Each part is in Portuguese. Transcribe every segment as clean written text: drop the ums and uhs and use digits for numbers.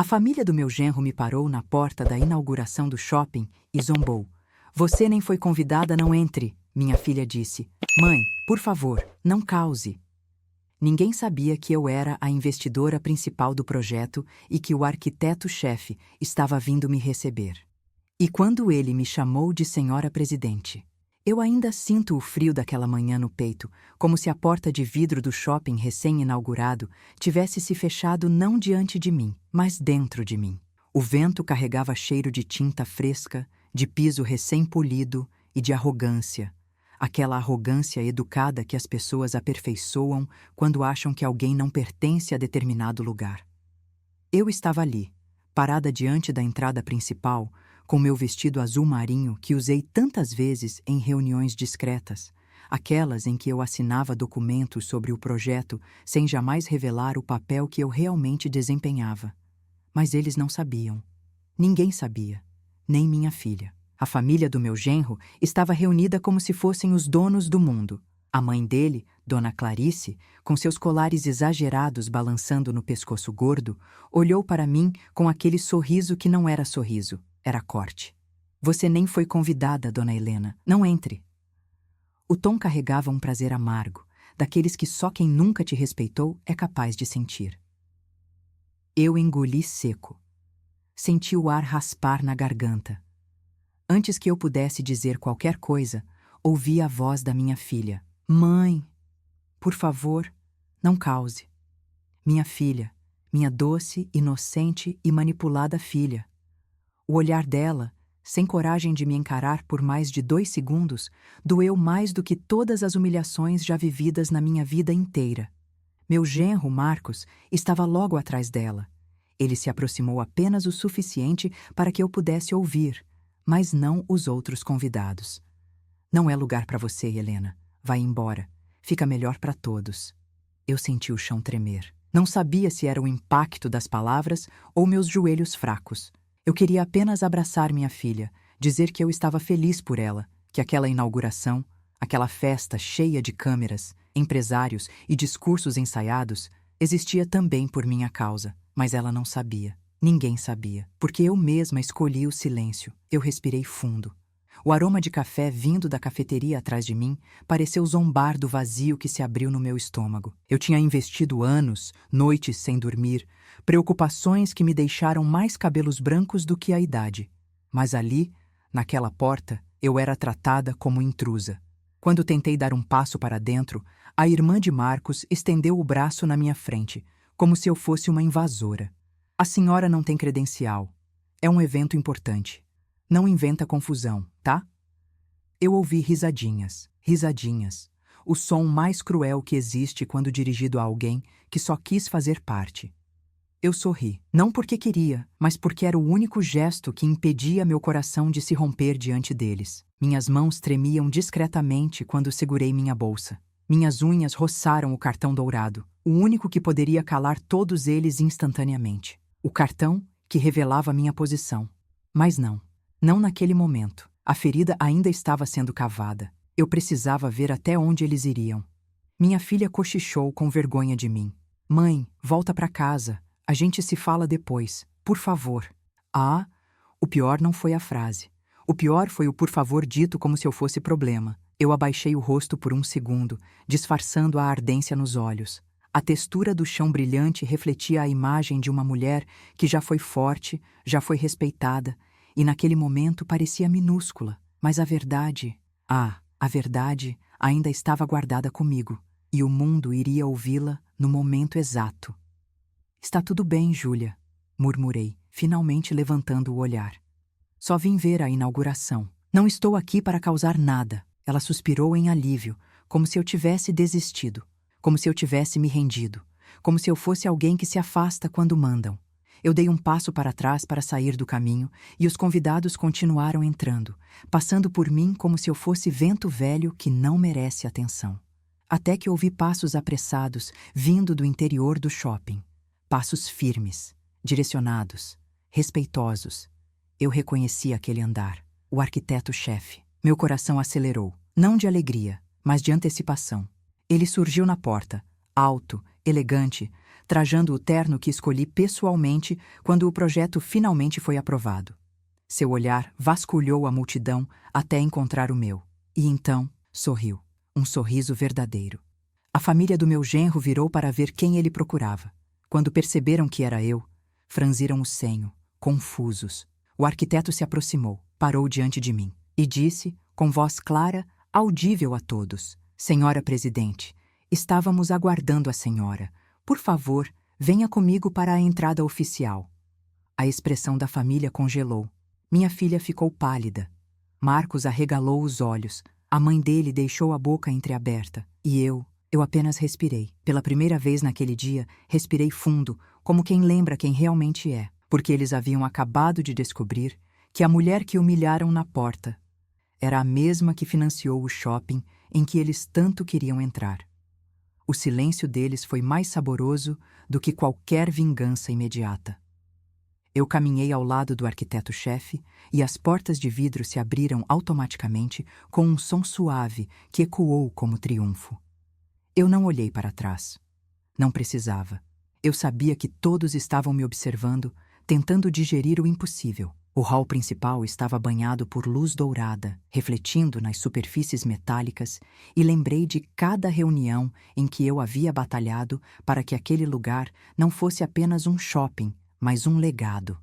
A família do meu genro me parou na porta da inauguração do shopping e zombou. Você nem foi convidada, não entre, minha filha disse. Mãe, por favor, não cause. Ninguém sabia que eu era a investidora principal do projeto e que o arquiteto-chefe estava vindo me receber. E quando ele me chamou de senhora presidente, eu ainda sinto o frio daquela manhã no peito, como se a porta de vidro do shopping recém-inaugurado tivesse se fechado não diante de mim, mas dentro de mim. O vento carregava cheiro de tinta fresca, de piso recém-polido e de arrogância. Aquela arrogância educada que as pessoas aperfeiçoam quando acham que alguém não pertence a determinado lugar. Eu estava ali, parada diante da entrada principal, com meu vestido azul marinho que usei tantas vezes em reuniões discretas, aquelas em que eu assinava documentos sobre o projeto sem jamais revelar o papel que eu realmente desempenhava. Mas eles não sabiam. Ninguém sabia, nem minha filha. A família do meu genro estava reunida como se fossem os donos do mundo. A mãe dele, Dona Clarice, com seus colares exagerados balançando no pescoço gordo, olhou para mim com aquele sorriso que não era sorriso, era corte. Você nem foi convidada, Dona Helena. Não entre. O tom carregava um prazer amargo, daqueles que só quem nunca te respeitou é capaz de sentir. Eu engoli seco. Senti o ar raspar na garganta. Antes que eu pudesse dizer qualquer coisa, ouvi a voz da minha filha. Mãe, por favor, não cause. Minha filha, minha doce, inocente e manipulada filha. O olhar dela, sem coragem de me encarar por mais de 2 segundos, doeu mais do que todas as humilhações já vividas na minha vida inteira. Meu genro, Marcos, estava logo atrás dela. Ele se aproximou apenas o suficiente para que eu pudesse ouvir, mas não os outros convidados. Não é lugar para você, Helena. Vai embora. Fica melhor para todos. Eu senti o chão tremer. Não sabia se era o impacto das palavras ou meus joelhos fracos. Eu queria apenas abraçar minha filha, dizer que eu estava feliz por ela, que aquela inauguração, aquela festa cheia de câmeras, empresários e discursos ensaiados, existia também por minha causa, mas ela não sabia. Ninguém sabia, porque eu mesma escolhi o silêncio. Eu respirei fundo. O aroma de café vindo da cafeteria atrás de mim pareceu zombar do vazio que se abriu no meu estômago. Eu tinha investido anos, noites sem dormir, preocupações que me deixaram mais cabelos brancos do que a idade. Mas ali, naquela porta, eu era tratada como intrusa. Quando tentei dar um passo para dentro, a irmã de Marcos estendeu o braço na minha frente, como se eu fosse uma invasora. A senhora não tem credencial. É um evento importante. Não inventa confusão, tá? Eu ouvi risadinhas, risadinhas. O som mais cruel que existe quando dirigido a alguém que só quis fazer parte. Eu sorri, não porque queria, mas porque era o único gesto que impedia meu coração de se romper diante deles. Minhas mãos tremiam discretamente quando segurei minha bolsa. Minhas unhas roçaram o cartão dourado, o único que poderia calar todos eles instantaneamente. O cartão que revelava minha posição. Mas não naquele momento. A ferida ainda estava sendo cavada. Eu precisava ver até onde eles iriam. Minha filha cochichou com vergonha de mim. Mãe, volta para casa. A gente se fala depois. Por favor. Ah, o pior não foi a frase. O pior foi o por favor dito como se eu fosse problema. Eu abaixei o rosto por um segundo, disfarçando a ardência nos olhos. A textura do chão brilhante refletia a imagem de uma mulher que já foi forte, já foi respeitada, e naquele momento parecia minúscula. Mas a verdade ainda estava guardada comigo, e o mundo iria ouvi-la no momento exato. Está tudo bem, Júlia, murmurei, finalmente levantando o olhar. Só vim ver a inauguração. Não estou aqui para causar nada. Ela suspirou em alívio, como se eu tivesse desistido. Como se eu tivesse me rendido, como se eu fosse alguém que se afasta quando mandam. Eu dei um passo para trás para sair do caminho e os convidados continuaram entrando, passando por mim como se eu fosse vento velho que não merece atenção. Até que ouvi passos apressados vindo do interior do shopping. Passos firmes, direcionados, respeitosos. Eu reconheci aquele andar, o arquiteto-chefe. Meu coração acelerou, não de alegria, mas de antecipação. Ele surgiu na porta, alto, elegante, trajando o terno que escolhi pessoalmente quando o projeto finalmente foi aprovado. Seu olhar vasculhou a multidão até encontrar o meu. E então, sorriu. Um sorriso verdadeiro. A família do meu genro virou para ver quem ele procurava. Quando perceberam que era eu, franziram o senho, confusos. O arquiteto se aproximou, parou diante de mim e disse, com voz clara, audível a todos: Senhora Presidente, estávamos aguardando a senhora. Por favor, venha comigo para a entrada oficial. A expressão da família congelou. Minha filha ficou pálida. Marcos arregalou os olhos. A mãe dele deixou a boca entreaberta. E eu apenas respirei. Pela primeira vez naquele dia, respirei fundo, como quem lembra quem realmente é, porque eles haviam acabado de descobrir que a mulher que humilharam na porta era a mesma que financiou o shopping em que eles tanto queriam entrar. O silêncio deles foi mais saboroso do que qualquer vingança imediata. Eu caminhei ao lado do arquiteto-chefe e as portas de vidro se abriram automaticamente com um som suave que ecoou como triunfo. Eu não olhei para trás. Não precisava. Eu sabia que todos estavam me observando, tentando digerir o impossível. O hall principal estava banhado por luz dourada, refletindo nas superfícies metálicas, e lembrei de cada reunião em que eu havia batalhado para que aquele lugar não fosse apenas um shopping, mas um legado.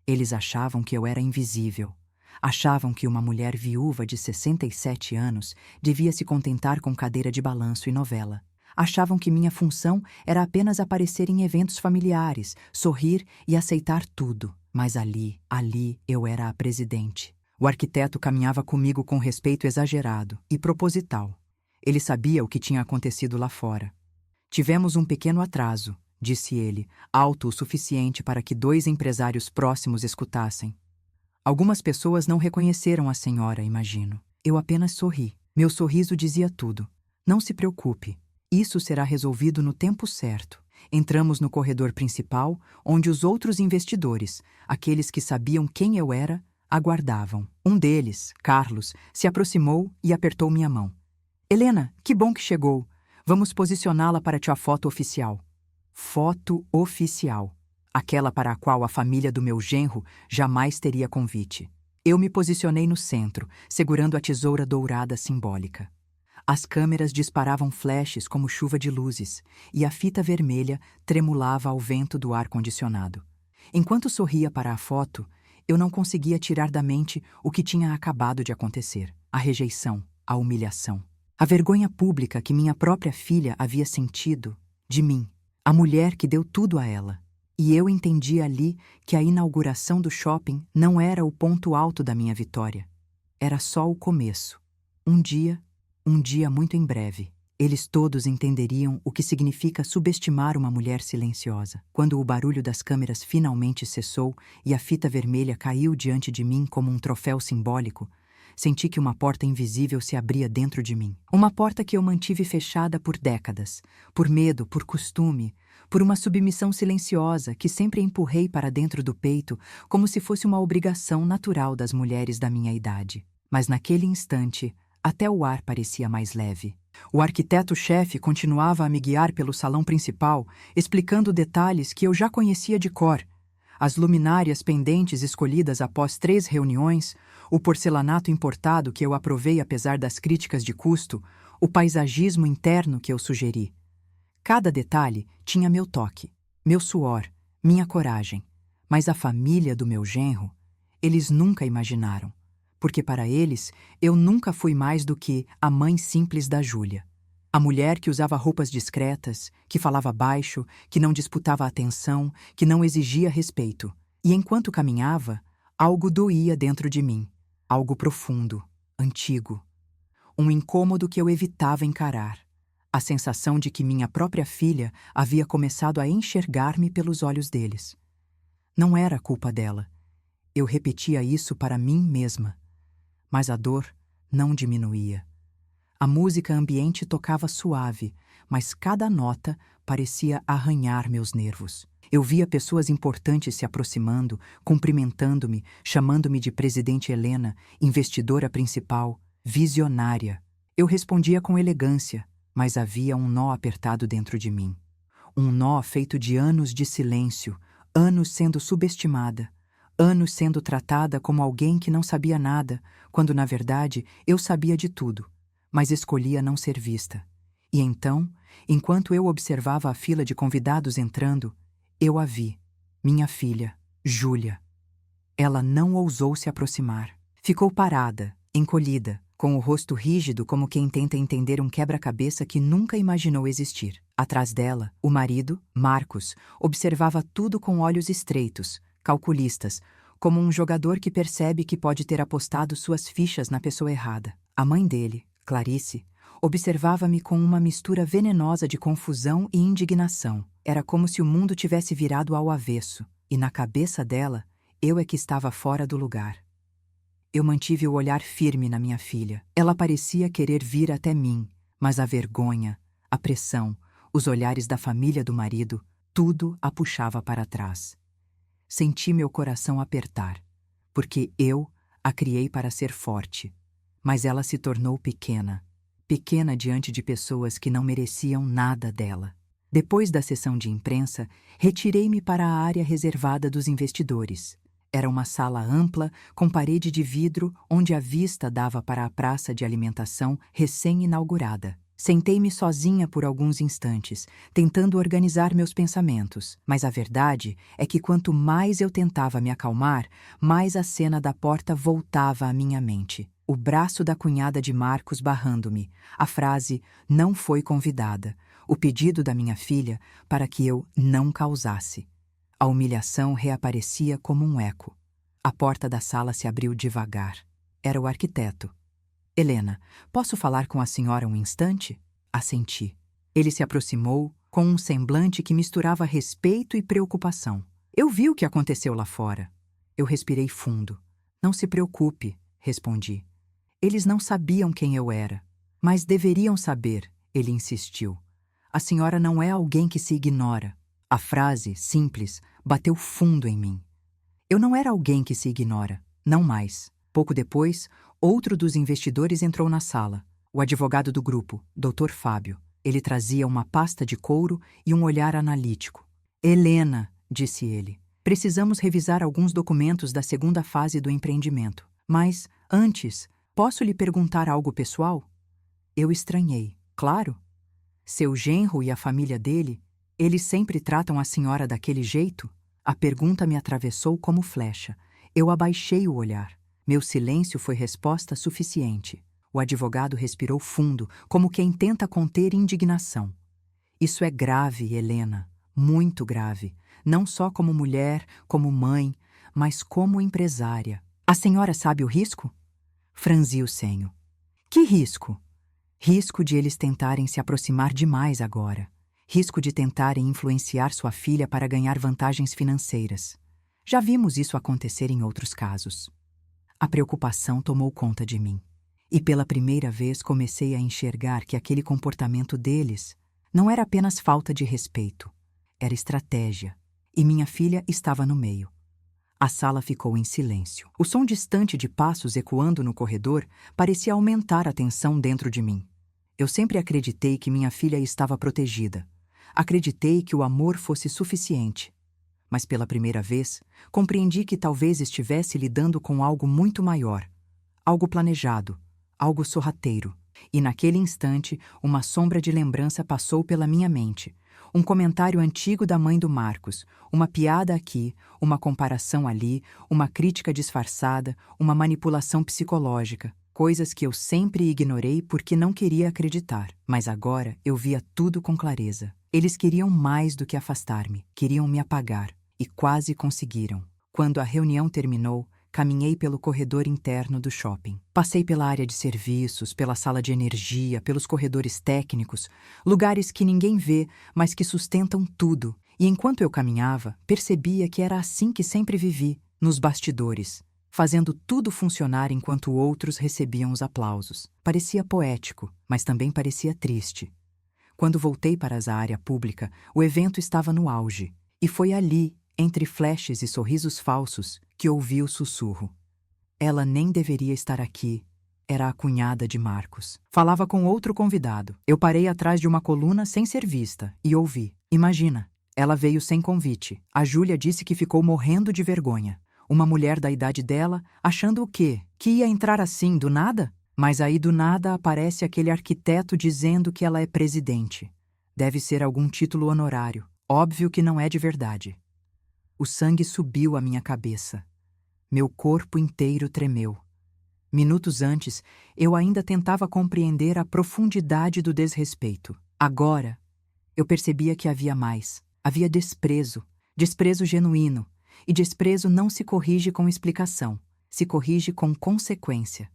Eles achavam que eu era invisível. Achavam que uma mulher viúva de 67 anos devia se contentar com cadeira de balanço e novela. Achavam que minha função era apenas aparecer em eventos familiares, sorrir e aceitar tudo. Mas ali eu era a presidente. O arquiteto caminhava comigo com respeito exagerado e proposital. Ele sabia o que tinha acontecido lá fora. Tivemos um pequeno atraso, disse ele, alto o suficiente para que 2 empresários próximos escutassem. Algumas pessoas não reconheceram a senhora, imagino. Eu apenas sorri. Meu sorriso dizia tudo. Não se preocupe. Isso será resolvido no tempo certo. Entramos no corredor principal, onde os outros investidores, aqueles que sabiam quem eu era, aguardavam. Um deles, Carlos, se aproximou e apertou minha mão. Helena, que bom que chegou. Vamos posicioná-la para tua foto oficial. Foto oficial. Aquela para a qual a família do meu genro jamais teria convite. Eu me posicionei no centro, segurando a tesoura dourada simbólica. As câmeras disparavam flashes como chuva de luzes, e a fita vermelha tremulava ao vento do ar-condicionado. Enquanto sorria para a foto, eu não conseguia tirar da mente o que tinha acabado de acontecer. A rejeição, a humilhação. A vergonha pública que minha própria filha havia sentido de mim, a mulher que deu tudo a ela. E eu entendi ali que a inauguração do shopping não era o ponto alto da minha vitória. Era só o começo. Um dia muito em breve, eles todos entenderiam o que significa subestimar uma mulher silenciosa. Quando o barulho das câmeras finalmente cessou e a fita vermelha caiu diante de mim como um troféu simbólico, senti que uma porta invisível se abria dentro de mim. Uma porta que eu mantive fechada por décadas, por medo, por costume, por uma submissão silenciosa que sempre empurrei para dentro do peito como se fosse uma obrigação natural das mulheres da minha idade. Mas naquele instante, até o ar parecia mais leve. O arquiteto-chefe continuava a me guiar pelo salão principal, explicando detalhes que eu já conhecia de cor. As luminárias pendentes escolhidas após 3 reuniões, o porcelanato importado que eu aprovei apesar das críticas de custo, o paisagismo interno que eu sugeri. Cada detalhe tinha meu toque, meu suor, minha coragem. Mas a família do meu genro, eles nunca imaginaram. Porque para eles, eu nunca fui mais do que a mãe simples da Júlia. A mulher que usava roupas discretas, que falava baixo, que não disputava atenção, que não exigia respeito. E enquanto caminhava, algo doía dentro de mim. Algo profundo, antigo. Um incômodo que eu evitava encarar. A sensação de que minha própria filha havia começado a enxergar-me pelos olhos deles. Não era culpa dela. Eu repetia isso para mim mesma. Mas a dor não diminuía. A música ambiente tocava suave, mas cada nota parecia arranhar meus nervos. Eu via pessoas importantes se aproximando, cumprimentando-me, chamando-me de Presidente Helena, investidora principal, visionária. Eu respondia com elegância, mas havia um nó apertado dentro de mim. Um nó feito de anos de silêncio, anos sendo subestimada, anos sendo tratada como alguém que não sabia nada, quando na verdade eu sabia de tudo, mas escolhia não ser vista. E então, enquanto eu observava a fila de convidados entrando, eu a vi, minha filha, Júlia. Ela não ousou se aproximar. Ficou parada, encolhida, com o rosto rígido como quem tenta entender um quebra-cabeça que nunca imaginou existir. Atrás dela, o marido, Marcos, observava tudo com olhos estreitos, calculistas, como um jogador que percebe que pode ter apostado suas fichas na pessoa errada. A mãe dele, Clarice, observava-me com uma mistura venenosa de confusão e indignação. Era como se o mundo tivesse virado ao avesso, e na cabeça dela, eu é que estava fora do lugar. Eu mantive o olhar firme na minha filha. Ela parecia querer vir até mim, mas a vergonha, a pressão, os olhares da família do marido, tudo a puxava para trás. Senti meu coração apertar, porque eu a criei para ser forte, mas ela se tornou pequena. Pequena diante de pessoas que não mereciam nada dela. Depois da sessão de imprensa, retirei-me para a área reservada dos investidores. Era uma sala ampla, com parede de vidro, onde a vista dava para a praça de alimentação recém-inaugurada. Sentei-me sozinha por alguns instantes, tentando organizar meus pensamentos, mas a verdade é que quanto mais eu tentava me acalmar, mais a cena da porta voltava à minha mente. O braço da cunhada de Marcos barrando-me, a frase "não foi convidada", o pedido da minha filha para que eu não causasse. A humilhação reaparecia como um eco. A porta da sala se abriu devagar. Era o arquiteto. "Helena, posso falar com a senhora um instante?" Assenti. Ele se aproximou, com um semblante que misturava respeito e preocupação. "Eu vi o que aconteceu lá fora." Eu respirei fundo. "Não se preocupe", respondi. "Eles não sabiam quem eu era." "Mas deveriam saber", ele insistiu. "A senhora não é alguém que se ignora." A frase, simples, bateu fundo em mim. Eu não era alguém que se ignora, não mais. Pouco depois, outro dos investidores entrou na sala, o advogado do grupo, Dr. Fábio. Ele trazia uma pasta de couro e um olhar analítico. "Helena", disse ele, "precisamos revisar alguns documentos da segunda fase do empreendimento. Mas, antes, posso lhe perguntar algo pessoal?" Eu estranhei. "Claro." "Seu genro e a família dele, eles sempre tratam a senhora daquele jeito?" A pergunta me atravessou como flecha. Eu abaixei o olhar. Meu silêncio foi resposta suficiente. O advogado respirou fundo, como quem tenta conter indignação. "Isso é grave, Helena, muito grave. Não só como mulher, como mãe, mas como empresária. A senhora sabe o risco?" Franzi o senho. "Que risco?" "Risco de eles tentarem se aproximar demais agora. Risco de tentarem influenciar sua filha para ganhar vantagens financeiras. Já vimos isso acontecer em outros casos." A preocupação tomou conta de mim. E pela primeira vez comecei a enxergar que aquele comportamento deles não era apenas falta de respeito, era estratégia. E minha filha estava no meio. A sala ficou em silêncio. O som distante de passos ecoando no corredor parecia aumentar a tensão dentro de mim. Eu sempre acreditei que minha filha estava protegida. Acreditei que o amor fosse suficiente. Mas pela primeira vez, compreendi que talvez estivesse lidando com algo muito maior. Algo planejado, algo sorrateiro. E naquele instante, uma sombra de lembrança passou pela minha mente. Um comentário antigo da mãe do Marcos, uma piada aqui, uma comparação ali, uma crítica disfarçada, uma manipulação psicológica. Coisas que eu sempre ignorei porque não queria acreditar. Mas agora eu via tudo com clareza. Eles queriam mais do que afastar-me, queriam me apagar. E quase conseguiram. Quando a reunião terminou, caminhei pelo corredor interno do shopping. Passei pela área de serviços, pela sala de energia, pelos corredores técnicos, lugares que ninguém vê, mas que sustentam tudo. E enquanto eu caminhava, percebia que era assim que sempre vivi, nos bastidores, fazendo tudo funcionar enquanto outros recebiam os aplausos. Parecia poético, mas também parecia triste. Quando voltei para a área pública, o evento estava no auge, e foi ali, entre flashes e sorrisos falsos, que ouvi o sussurro. Ela nem deveria estar aqui. Era a cunhada de Marcos. Falava com outro convidado. Eu parei atrás de uma coluna sem ser vista e ouvi. Imagina, ela veio sem convite. A Júlia disse que ficou morrendo de vergonha. Uma mulher da idade dela, achando o quê? Que ia entrar assim, do nada? Mas aí do nada aparece aquele arquiteto dizendo que ela é presidente. Deve ser algum título honorário. Óbvio que não é de verdade. O sangue subiu à minha cabeça. Meu corpo inteiro tremeu. Minutos antes, eu ainda tentava compreender a profundidade do desrespeito. Agora, eu percebia que havia mais. Havia desprezo, desprezo genuíno. E desprezo não se corrige com explicação, se corrige com consequência.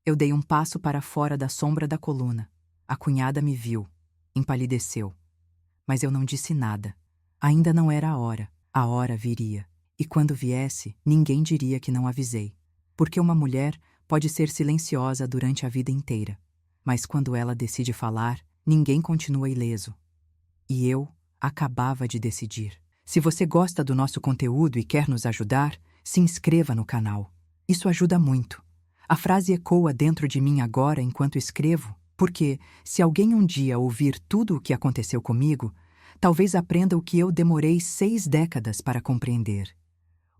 Eu dei um passo para fora da sombra da coluna. A cunhada me viu, empalideceu. Mas eu não disse nada. Ainda não era a hora. A hora viria. E quando viesse, ninguém diria que não avisei. Porque uma mulher pode ser silenciosa durante a vida inteira. Mas quando ela decide falar, ninguém continua ileso. E eu acabava de decidir. Se você gosta do nosso conteúdo e quer nos ajudar, se inscreva no canal. Isso ajuda muito. A frase ecoa dentro de mim agora enquanto escrevo, porque, se alguém um dia ouvir tudo o que aconteceu comigo, talvez aprenda o que eu demorei 6 décadas para compreender.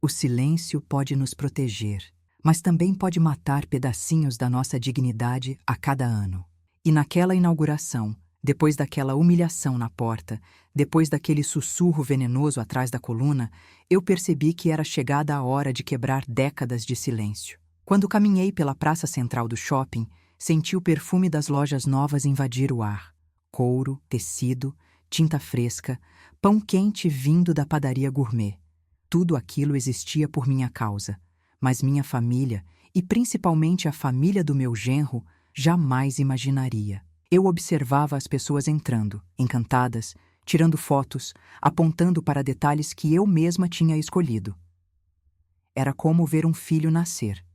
O silêncio pode nos proteger, mas também pode matar pedacinhos da nossa dignidade a cada ano. E naquela inauguração, depois daquela humilhação na porta, depois daquele sussurro venenoso atrás da coluna, eu percebi que era chegada a hora de quebrar décadas de silêncio. Quando caminhei pela praça central do shopping, senti o perfume das lojas novas invadir o ar. Couro, tecido, tinta fresca, pão quente vindo da padaria gourmet. Tudo aquilo existia por minha causa, mas minha família, e principalmente a família do meu genro, jamais imaginaria. Eu observava as pessoas entrando, encantadas, tirando fotos, apontando para detalhes que eu mesma tinha escolhido. Era como ver um filho nascer.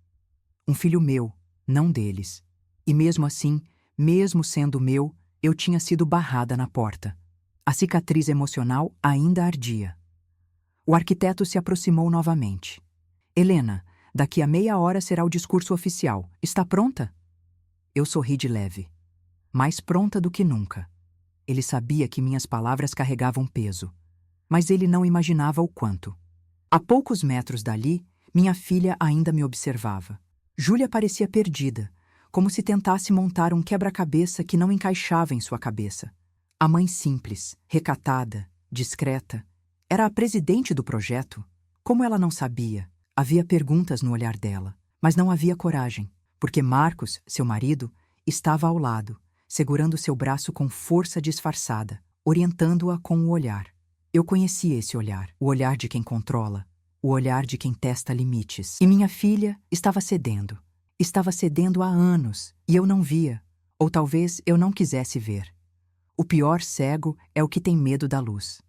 Um filho meu, não deles. E mesmo assim, mesmo sendo meu, eu tinha sido barrada na porta. A cicatriz emocional ainda ardia. O arquiteto se aproximou novamente. Helena, daqui a meia hora será o discurso oficial. Está pronta? Eu sorri de leve. Mais pronta do que nunca. Ele sabia que minhas palavras carregavam peso, mas ele não imaginava o quanto. A poucos metros dali, minha filha ainda me observava. Júlia parecia perdida, como se tentasse montar um quebra-cabeça que não encaixava em sua cabeça. A mãe simples, recatada, discreta, era a presidente do projeto. Como ela não sabia? Havia perguntas no olhar dela, mas não havia coragem, porque Marcos, seu marido, estava ao lado, segurando seu braço com força disfarçada, orientando-a com o olhar. Eu conhecia esse olhar, o olhar de quem controla, o olhar de quem testa limites. E minha filha estava cedendo. Estava cedendo há anos, e eu não via, ou talvez eu não quisesse ver. O pior cego é o que tem medo da luz.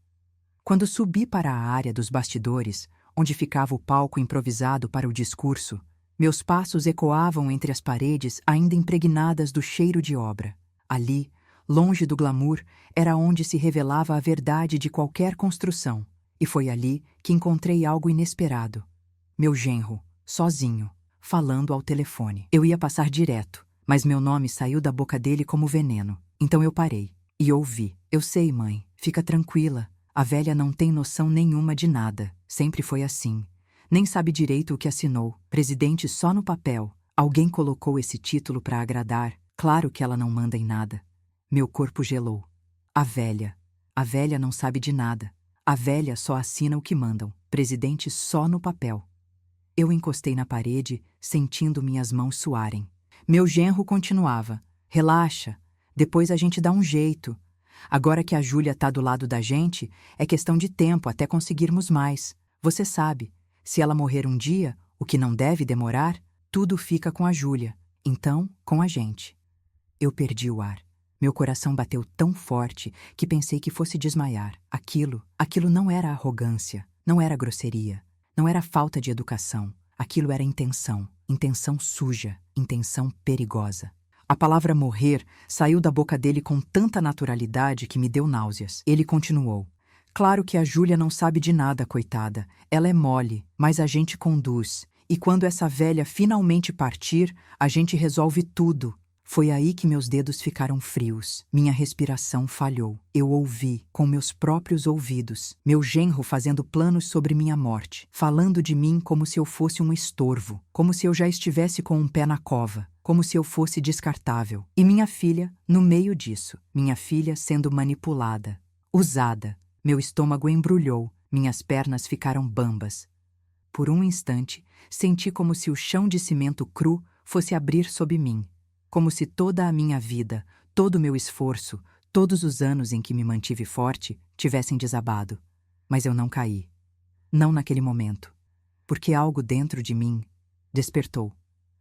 Quando subi para a área dos bastidores, onde ficava o palco improvisado para o discurso, meus passos ecoavam entre as paredes ainda impregnadas do cheiro de obra. Ali, longe do glamour, era onde se revelava a verdade de qualquer construção, e foi ali que encontrei algo inesperado. Meu genro, sozinho, falando ao telefone. Eu ia passar direto, mas meu nome saiu da boca dele como veneno. Então eu parei e ouvi. Eu sei, mãe, fica tranquila. A velha não tem noção nenhuma de nada. Sempre foi assim. Nem sabe direito o que assinou. Presidente só no papel. Alguém colocou esse título para agradar. Claro que ela não manda em nada. Meu corpo gelou. A velha não sabe de nada. A velha só assina o que mandam. Presidente só no papel. Eu encostei na parede, sentindo minhas mãos suarem. Meu genro continuava. Relaxa, depois a gente dá um jeito. Agora que a Júlia tá do lado da gente, é questão de tempo até conseguirmos mais. Você sabe, se ela morrer um dia, o que não deve demorar, tudo fica com a Júlia. Então, com a gente. Eu perdi o ar. Meu coração bateu tão forte que pensei que fosse desmaiar. Aquilo não era arrogância, não era grosseria, não era falta de educação. Aquilo era intenção, intenção suja, intenção perigosa. A palavra morrer saiu da boca dele com tanta naturalidade que me deu náuseas. Ele continuou. Claro que a Júlia não sabe de nada, coitada. Ela é mole, mas a gente conduz. E quando essa velha finalmente partir, a gente resolve tudo. Foi aí que meus dedos ficaram frios, minha respiração falhou. Eu ouvi, com meus próprios ouvidos, meu genro fazendo planos sobre minha morte, falando de mim como se eu fosse um estorvo, como se eu já estivesse com um pé na cova, como se eu fosse descartável. E minha filha, no meio disso, minha filha sendo manipulada, usada. Meu estômago embrulhou, minhas pernas ficaram bambas. Por um instante, senti como se o chão de cimento cru fosse abrir sob mim. Como se toda a minha vida, todo o meu esforço, todos os anos em que me mantive forte, tivessem desabado. Mas eu não caí. Não naquele momento. Porque algo dentro de mim despertou.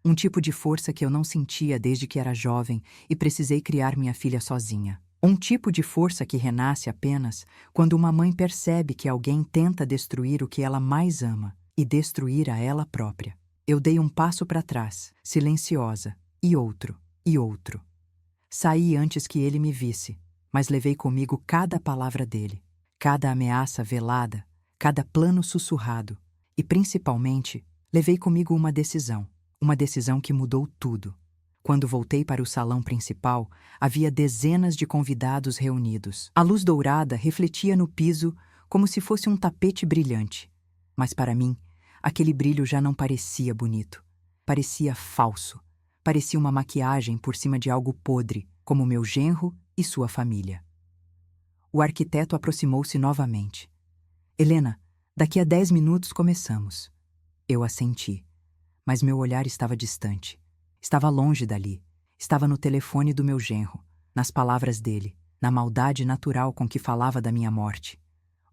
Um tipo de força que eu não sentia desde que era jovem e precisei criar minha filha sozinha. Um tipo de força que renasce apenas quando uma mãe percebe que alguém tenta destruir o que ela mais ama e destruir a ela própria. Eu dei um passo para trás, silenciosa, e outro, e outro. Saí antes que ele me visse, mas levei comigo cada palavra dele, cada ameaça velada, cada plano sussurrado, e principalmente, levei comigo uma decisão que mudou tudo. Quando voltei para o salão principal, havia dezenas de convidados reunidos. A luz dourada refletia no piso como se fosse um tapete brilhante. Mas para mim, aquele brilho já não parecia bonito. Parecia falso. Parecia uma maquiagem por cima de algo podre, como meu genro e sua família. O arquiteto aproximou-se novamente. Helena, daqui a 10 minutos começamos. Eu assenti, mas meu olhar estava distante. Estava longe dali. Estava no telefone do meu genro, nas palavras dele, na maldade natural com que falava da minha morte.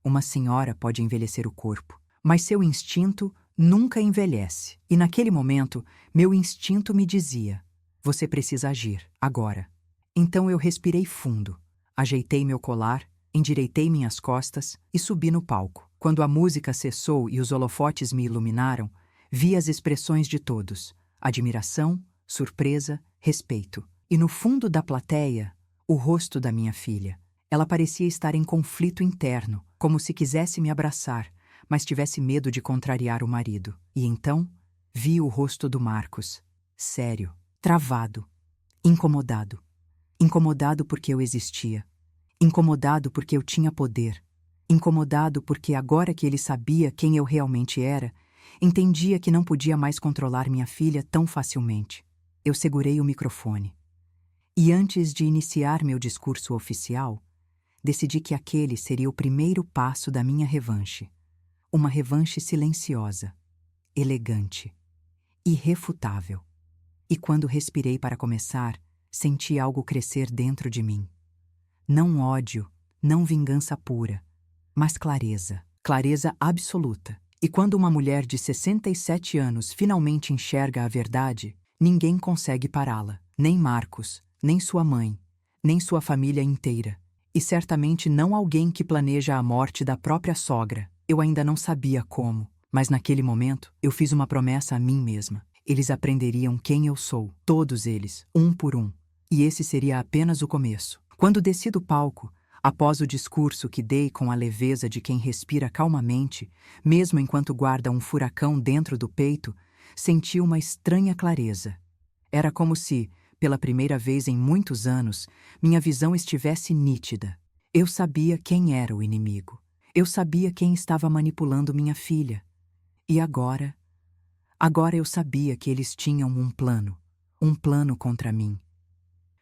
Uma senhora pode envelhecer o corpo, mas seu instinto nunca envelhece. E naquele momento, meu instinto me dizia: você precisa agir, agora. Então eu respirei fundo, ajeitei meu colar, endireitei minhas costas e subi no palco. Quando a música cessou e os holofotes me iluminaram, vi as expressões de todos: admiração, surpresa, respeito. E no fundo da plateia, o rosto da minha filha. Ela parecia estar em conflito interno, como se quisesse me abraçar, mas tivesse medo de contrariar o marido. E então, vi o rosto do Marcos, sério, travado, incomodado. Incomodado porque eu existia. Incomodado porque eu tinha poder. Incomodado porque agora que ele sabia quem eu realmente era, entendia que não podia mais controlar minha filha tão facilmente. Eu segurei o microfone. E antes de iniciar meu discurso oficial, decidi que aquele seria o primeiro passo da minha revanche. Uma revanche silenciosa, elegante, irrefutável. E quando respirei para começar, senti algo crescer dentro de mim. Não ódio, não vingança pura, mas clareza. Clareza absoluta. E quando uma mulher de 67 anos finalmente enxerga a verdade, ninguém consegue pará-la. Nem Marcos, nem sua mãe, nem sua família inteira. E certamente não alguém que planeja a morte da própria sogra. Eu ainda não sabia como, mas naquele momento eu fiz uma promessa a mim mesma. Eles aprenderiam quem eu sou, todos eles, um por um. E esse seria apenas o começo. Quando desci do palco, após o discurso que dei com a leveza de quem respira calmamente, mesmo enquanto guarda um furacão dentro do peito, senti uma estranha clareza. Era como se, pela primeira vez em muitos anos, minha visão estivesse nítida. Eu sabia quem era o inimigo. Eu sabia quem estava manipulando minha filha. E agora? Agora eu sabia que eles tinham um plano contra mim.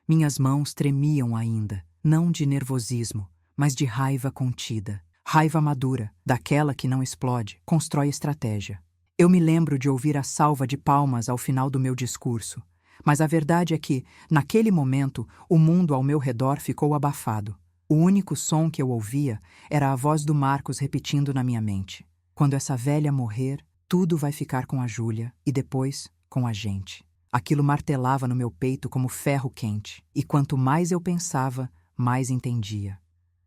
Minhas mãos tremiam ainda, não de nervosismo, mas de raiva contida. Raiva madura, daquela que não explode, constrói estratégia. Eu me lembro de ouvir a salva de palmas ao final do meu discurso, mas a verdade é que, naquele momento, o mundo ao meu redor ficou abafado. O único som que eu ouvia era a voz do Marcos repetindo na minha mente: quando essa velha morrer, tudo vai ficar com a Júlia e depois com a gente. Aquilo martelava no meu peito como ferro quente, e quanto mais eu pensava, mais entendia.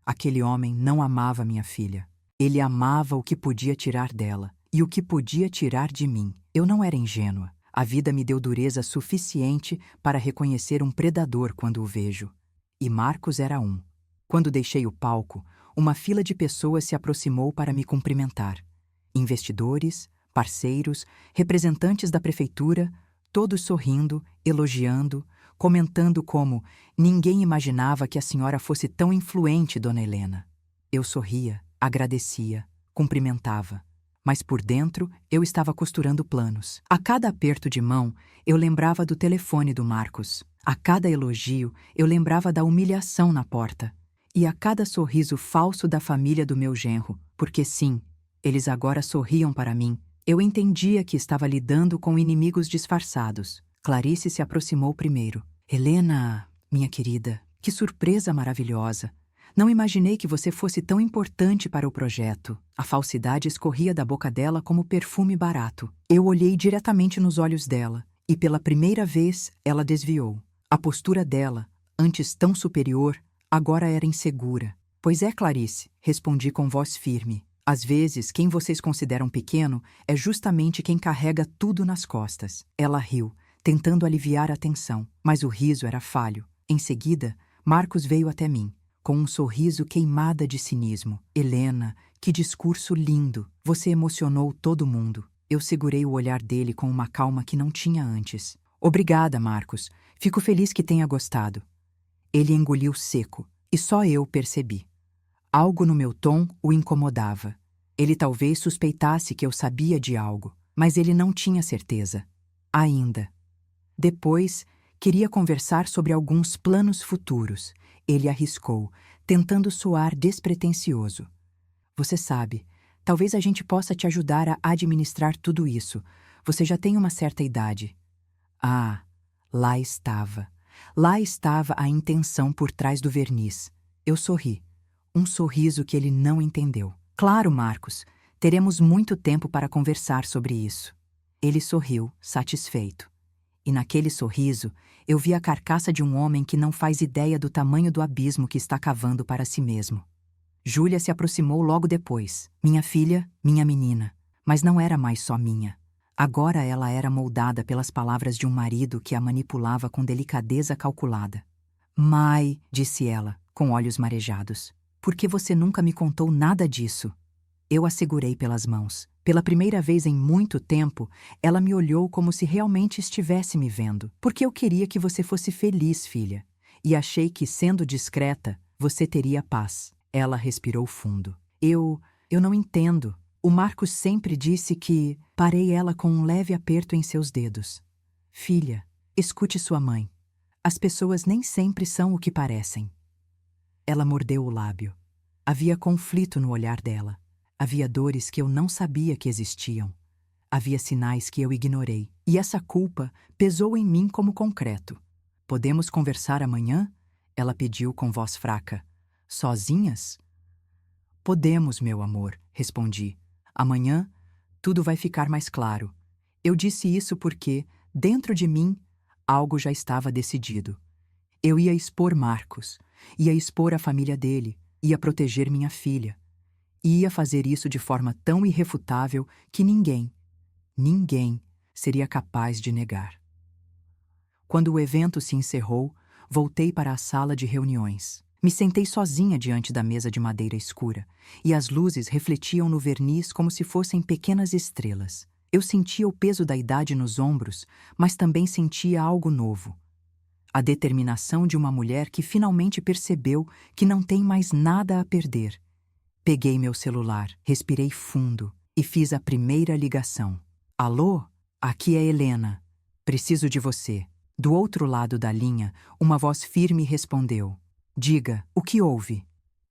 Aquele homem não amava minha filha. Ele amava o que podia tirar dela e o que podia tirar de mim. Eu não era ingênua. A vida me deu dureza suficiente para reconhecer um predador quando o vejo. E Marcos era um. Quando deixei o palco, uma fila de pessoas se aproximou para me cumprimentar. Investidores, parceiros, representantes da prefeitura, todos sorrindo, elogiando, comentando como ninguém imaginava que a senhora fosse tão influente, dona Helena. Eu sorria, agradecia, cumprimentava. Mas por dentro eu estava costurando planos. A cada aperto de mão, eu lembrava do telefone do Marcos. A cada elogio, eu lembrava da humilhação na porta. E a cada sorriso falso da família do meu genro, porque sim, eles agora sorriam para mim. Eu entendia que estava lidando com inimigos disfarçados. Clarice se aproximou primeiro. Helena, minha querida, que surpresa maravilhosa. Não imaginei que você fosse tão importante para o projeto. A falsidade escorria da boca dela como perfume barato. Eu olhei diretamente nos olhos dela, e pela primeira vez ela desviou. A postura dela, antes tão superior, agora era insegura. Pois é, Clarice, respondi com voz firme. Às vezes, quem vocês consideram pequeno é justamente quem carrega tudo nas costas. Ela riu, tentando aliviar a tensão, mas o riso era falho. Em seguida, Marcos veio até mim, com um sorriso queimada de cinismo. Helena, que discurso lindo! Você emocionou todo mundo. Eu segurei o olhar dele com uma calma que não tinha antes. Obrigada, Marcos. Fico feliz que tenha gostado. Ele engoliu seco, e só eu percebi. Algo no meu tom o incomodava. Ele talvez suspeitasse que eu sabia de algo, mas ele não tinha certeza. Ainda. Depois, queria conversar sobre alguns planos futuros. Ele arriscou, tentando soar despretensioso. Você sabe, talvez a gente possa te ajudar a administrar tudo isso. Você já tem uma certa idade. Ah, lá estava. Lá estava a intenção por trás do verniz. Eu sorri. Um sorriso que ele não entendeu. Claro, Marcos, teremos muito tempo para conversar sobre isso. Ele sorriu, satisfeito. E naquele sorriso, eu vi a carcaça de um homem que não faz ideia do tamanho do abismo que está cavando para si mesmo. Júlia se aproximou logo depois. Minha filha, minha menina. Mas não era mais só minha. Agora ela era moldada pelas palavras de um marido que a manipulava com delicadeza calculada. Mai, disse ela, com olhos marejados. Por que você nunca me contou nada disso? Eu a segurei pelas mãos. Pela primeira vez em muito tempo, ela me olhou como se realmente estivesse me vendo. Porque eu queria que você fosse feliz, filha. E achei que, sendo discreta, você teria paz. Ela respirou fundo. Eu não entendo. O Marcos sempre disse que... Parei ela com um leve aperto em seus dedos. Filha, escute sua mãe. As pessoas nem sempre são o que parecem. Ela mordeu o lábio. Havia conflito no olhar dela. Havia dores que eu não sabia que existiam. Havia sinais que eu ignorei. E essa culpa pesou em mim como concreto. Podemos conversar amanhã? Ela pediu com voz fraca. Sozinhas? Podemos, meu amor, respondi. Amanhã, tudo vai ficar mais claro. Eu disse isso porque, dentro de mim, algo já estava decidido. Eu ia expor Marcos, ia expor a família dele, ia proteger minha filha. E ia fazer isso de forma tão irrefutável que ninguém seria capaz de negar. Quando o evento se encerrou, voltei para a sala de reuniões. Me sentei sozinha diante da mesa de madeira escura, e as luzes refletiam no verniz como se fossem pequenas estrelas. Eu sentia o peso da idade nos ombros, mas também sentia algo novo. A determinação de uma mulher que finalmente percebeu que não tem mais nada a perder. Peguei meu celular, respirei fundo e fiz a primeira ligação. Alô? Aqui é Helena. Preciso de você. Do outro lado da linha, uma voz firme respondeu. Diga, o que houve?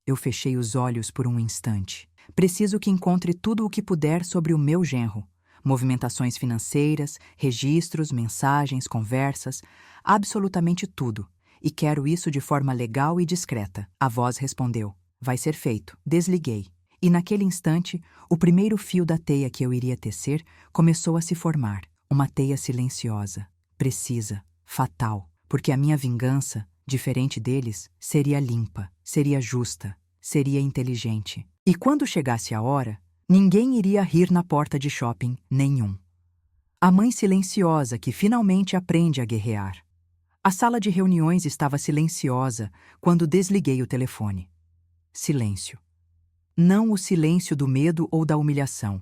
Eu fechei os olhos por um instante. Preciso que encontre tudo o que puder sobre o meu genro. Movimentações financeiras, registros, mensagens, conversas, absolutamente tudo. E quero isso de forma legal e discreta. A voz respondeu. Vai ser feito. Desliguei. E naquele instante, o primeiro fio da teia que eu iria tecer começou a se formar. Uma teia silenciosa, precisa, fatal. Porque a minha vingança, diferente deles, seria limpa, seria justa, seria inteligente. E quando chegasse a hora, ninguém iria rir na porta de shopping nenhum. A mãe silenciosa que finalmente aprende a guerrear. A sala de reuniões estava silenciosa quando desliguei o telefone. Silêncio. Não o silêncio do medo ou da humilhação,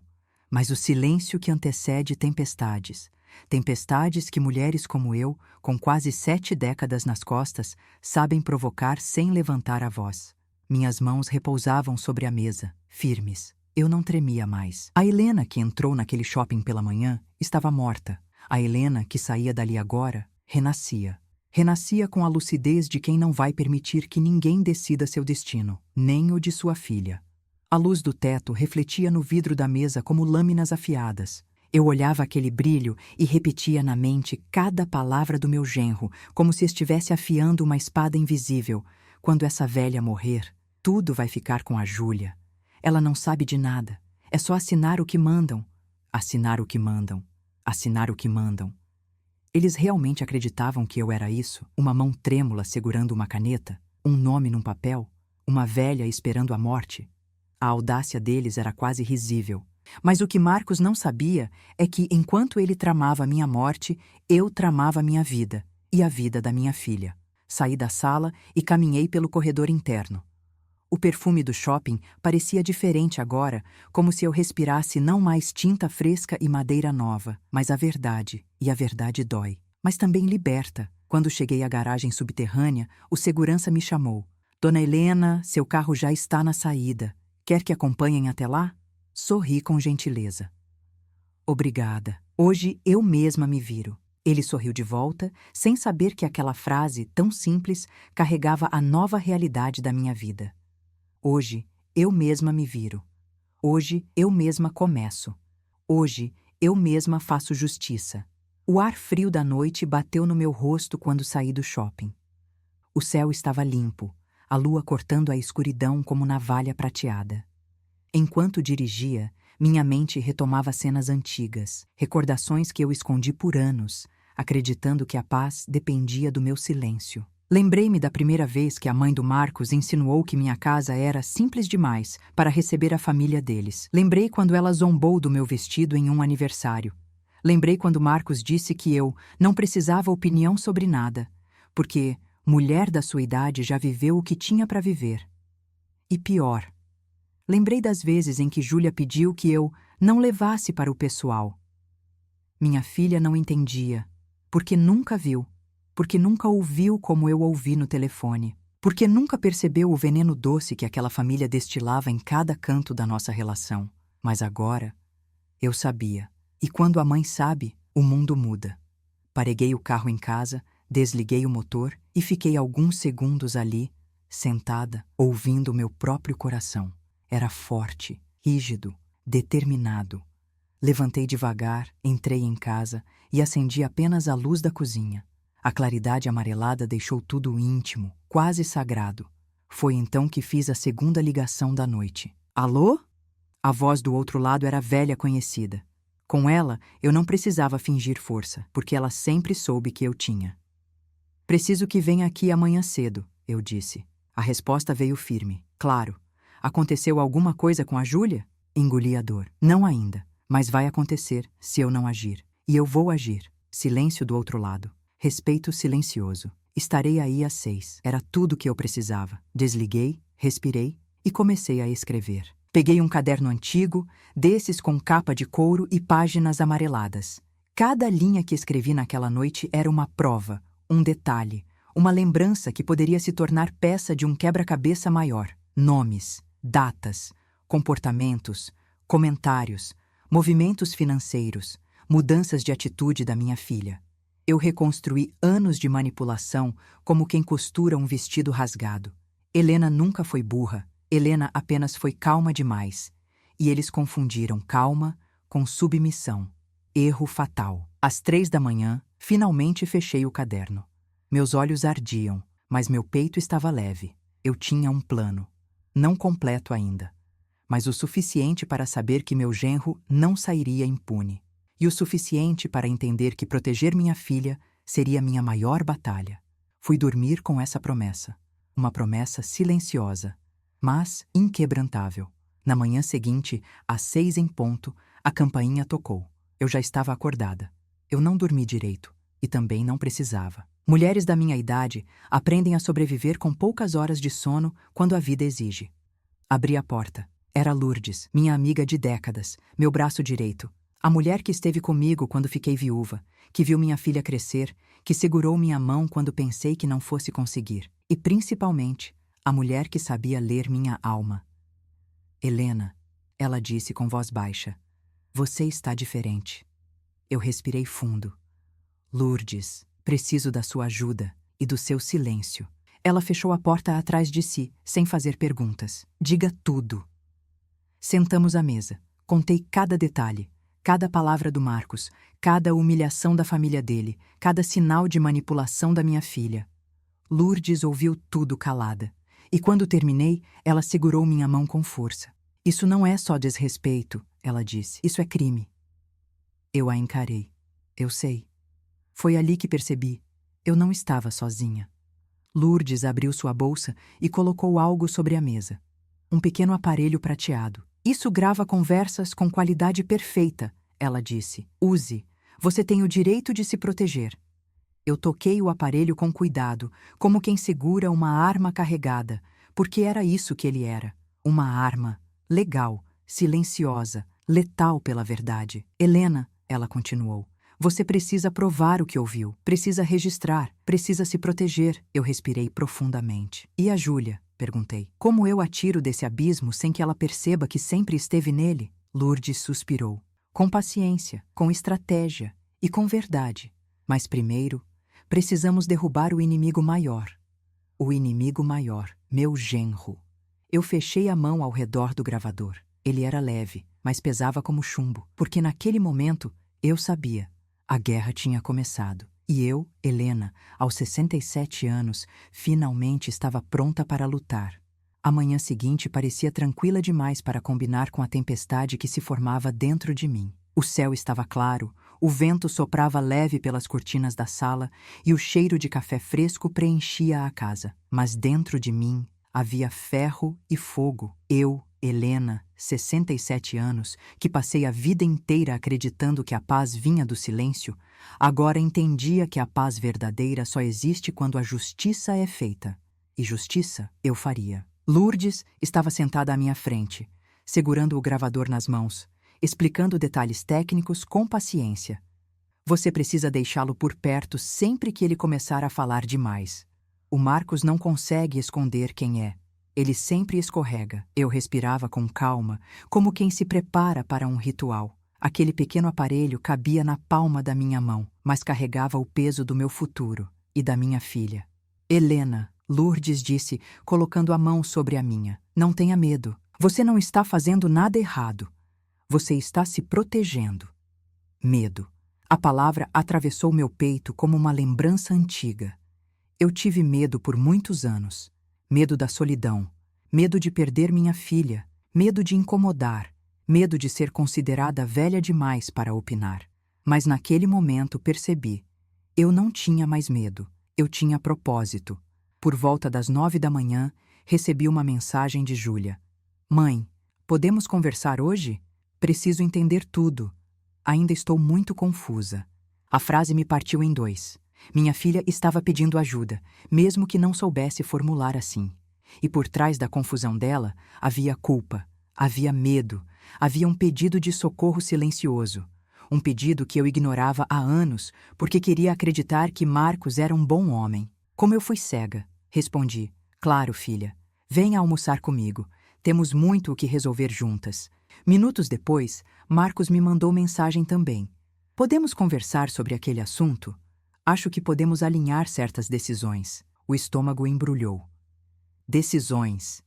mas o silêncio que antecede tempestades. Tempestades que mulheres como eu, com quase 7 décadas nas costas, sabem provocar sem levantar a voz. Minhas mãos repousavam sobre a mesa, firmes. Eu não tremia mais. A Helena que entrou naquele shopping pela manhã estava morta. A Helena que saía dali agora renascia. Renascia com a lucidez de quem não vai permitir que ninguém decida seu destino, nem o de sua filha. A luz do teto refletia no vidro da mesa como lâminas afiadas. Eu olhava aquele brilho e repetia na mente cada palavra do meu genro, como se estivesse afiando uma espada invisível. Quando essa velha morrer, tudo vai ficar com a Júlia. Ela não sabe de nada. É só assinar o que mandam. Assinar o que mandam. Assinar o que mandam. Eles realmente acreditavam que eu era isso? Uma mão trêmula segurando uma caneta? Um nome num papel? Uma velha esperando a morte? A audácia deles era quase risível. Mas o que Marcos não sabia é que, enquanto ele tramava minha morte, eu tramava minha vida e a vida da minha filha. Saí da sala e caminhei pelo corredor interno. O perfume do shopping parecia diferente agora, como se eu respirasse não mais tinta fresca e madeira nova, mas a verdade, e a verdade dói. Mas também liberta. Quando cheguei à garagem subterrânea, o segurança me chamou. Dona Helena, seu carro já está na saída. Quer que acompanhem até lá? Sorri com gentileza. Obrigada. Hoje eu mesma me viro. Ele sorriu de volta, sem saber que aquela frase, tão simples, carregava a nova realidade da minha vida. Hoje, eu mesma me viro. Hoje, eu mesma começo. Hoje, eu mesma faço justiça. O ar frio da noite bateu no meu rosto quando saí do shopping. O céu estava limpo, a lua cortando a escuridão como navalha prateada. Enquanto dirigia, minha mente retomava cenas antigas, recordações que eu escondi por anos, acreditando que a paz dependia do meu silêncio. Lembrei-me da primeira vez que a mãe do Marcos insinuou que minha casa era simples demais para receber a família deles. Lembrei quando ela zombou do meu vestido em um aniversário. Lembrei quando Marcos disse que eu não precisava opinião sobre nada, porque mulher da sua idade já viveu o que tinha para viver. E pior, lembrei das vezes em que Júlia pediu que eu não levasse para o pessoal. Minha filha não entendia, porque nunca viu. Porque nunca ouviu como eu ouvi no telefone, porque nunca percebeu o veneno doce que aquela família destilava em cada canto da nossa relação. Mas agora, eu sabia. E quando a mãe sabe, o mundo muda. Pareguei o carro em casa, desliguei o motor e fiquei alguns segundos ali, sentada, ouvindo o meu próprio coração. Era forte, rígido, determinado. Levantei devagar, entrei em casa e acendi apenas a luz da cozinha. A claridade amarelada deixou tudo íntimo, quase sagrado. Foi então que fiz a segunda ligação da noite. Alô? A voz do outro lado era velha conhecida. Com ela, eu não precisava fingir força, porque ela sempre soube que eu tinha. Preciso que venha aqui amanhã cedo, eu disse. A resposta veio firme. Claro. Aconteceu alguma coisa com a Júlia? Engoli a dor. Não ainda, mas vai acontecer se eu não agir. E eu vou agir. Silêncio do outro lado. Respeito silencioso. Estarei aí às 6. Era tudo que eu precisava. Desliguei, respirei e comecei a escrever. Peguei um caderno antigo, desses com capa de couro e páginas amareladas. Cada linha que escrevi naquela noite era uma prova, um detalhe, uma lembrança que poderia se tornar peça de um quebra-cabeça maior. Nomes, datas, comportamentos, comentários, movimentos financeiros, mudanças de atitude da minha filha. Eu reconstruí anos de manipulação como quem costura um vestido rasgado. Helena nunca foi burra, Helena apenas foi calma demais. E eles confundiram calma com submissão. Erro fatal. Às 3 da manhã, finalmente fechei o caderno. Meus olhos ardiam, mas meu peito estava leve. Eu tinha um plano. Não completo ainda, mas o suficiente para saber que meu genro não sairia impune. E o suficiente para entender que proteger minha filha seria minha maior batalha. Fui dormir com essa promessa. Uma promessa silenciosa, mas inquebrantável. Na manhã seguinte, às 6 em ponto, a campainha tocou. Eu já estava acordada. Eu não dormi direito, e também não precisava. Mulheres da minha idade aprendem a sobreviver com poucas horas de sono quando a vida exige. Abri a porta. Era Lourdes, minha amiga de décadas, meu braço direito. A mulher que esteve comigo quando fiquei viúva, que viu minha filha crescer, que segurou minha mão quando pensei que não fosse conseguir. E, principalmente, a mulher que sabia ler minha alma. Helena, ela disse com voz baixa, você está diferente. Eu respirei fundo. Lourdes, preciso da sua ajuda e do seu silêncio. Ela fechou a porta atrás de si, sem fazer perguntas. Diga tudo. Sentamos à mesa. Contei cada detalhe, cada palavra do Marcos, cada humilhação da família dele, cada sinal de manipulação da minha filha. Lourdes ouviu tudo calada. E quando terminei, ela segurou minha mão com força. Isso não é só desrespeito, ela disse. Isso é crime. Eu a encarei. Eu sei. Foi ali que percebi. Eu não estava sozinha. Lourdes abriu sua bolsa e colocou algo sobre a mesa. Um pequeno aparelho prateado. Isso grava conversas com qualidade perfeita, ela disse. Use. Você tem o direito de se proteger. Eu toquei o aparelho com cuidado, como quem segura uma arma carregada, porque era isso que ele era. Uma arma. Legal, silenciosa, letal pela verdade. Helena, ela continuou. Você precisa provar o que ouviu, precisa registrar, precisa se proteger. Eu respirei profundamente. E a Júlia? Perguntei. Como eu a tiro desse abismo sem que ela perceba que sempre esteve nele? Lourdes suspirou. Com paciência, com estratégia e com verdade. Mas primeiro, precisamos derrubar o inimigo maior. O inimigo maior, meu genro. Eu fechei a mão ao redor do gravador. Ele era leve, mas pesava como chumbo, porque naquele momento eu sabia. A guerra tinha começado. E eu, Helena, aos 67 anos, finalmente estava pronta para lutar. A manhã seguinte parecia tranquila demais para combinar com a tempestade que se formava dentro de mim. O céu estava claro, o vento soprava leve pelas cortinas da sala e o cheiro de café fresco preenchia a casa. Mas dentro de mim havia ferro e fogo. Eu, Helena, 67 anos, que passei a vida inteira acreditando que a paz vinha do silêncio, agora entendia que a paz verdadeira só existe quando a justiça é feita. E justiça eu faria. Lourdes estava sentada à minha frente, segurando o gravador nas mãos, explicando detalhes técnicos com paciência. Você precisa deixá-lo por perto sempre que ele começar a falar demais. O Marcos não consegue esconder quem é. Ele sempre escorrega. Eu respirava com calma, como quem se prepara para um ritual. Aquele pequeno aparelho cabia na palma da minha mão, mas carregava o peso do meu futuro e da minha filha. Helena, Lourdes disse, colocando a mão sobre a minha. Não tenha medo. Você não está fazendo nada errado. Você está se protegendo. Medo. A palavra atravessou meu peito como uma lembrança antiga. Eu tive medo por muitos anos. Medo da solidão, medo de perder minha filha, medo de incomodar, medo de ser considerada velha demais para opinar. Mas naquele momento percebi. Eu não tinha mais medo, eu tinha propósito. Por volta das 9 da manhã, recebi uma mensagem de Júlia. Mãe, podemos conversar hoje? Preciso entender tudo. Ainda estou muito confusa. A frase me partiu em dois. Minha filha estava pedindo ajuda, mesmo que não soubesse formular assim. E por trás da confusão dela, havia culpa, havia medo, havia um pedido de socorro silencioso. Um pedido que eu ignorava há anos, porque queria acreditar que Marcos era um bom homem. Como eu fui cega, respondi. Claro, filha. Venha almoçar comigo. Temos muito o que resolver juntas. Minutos depois, Marcos me mandou mensagem também. Podemos conversar sobre aquele assunto? Acho que podemos alinhar certas decisões. O estômago embrulhou. Decisões.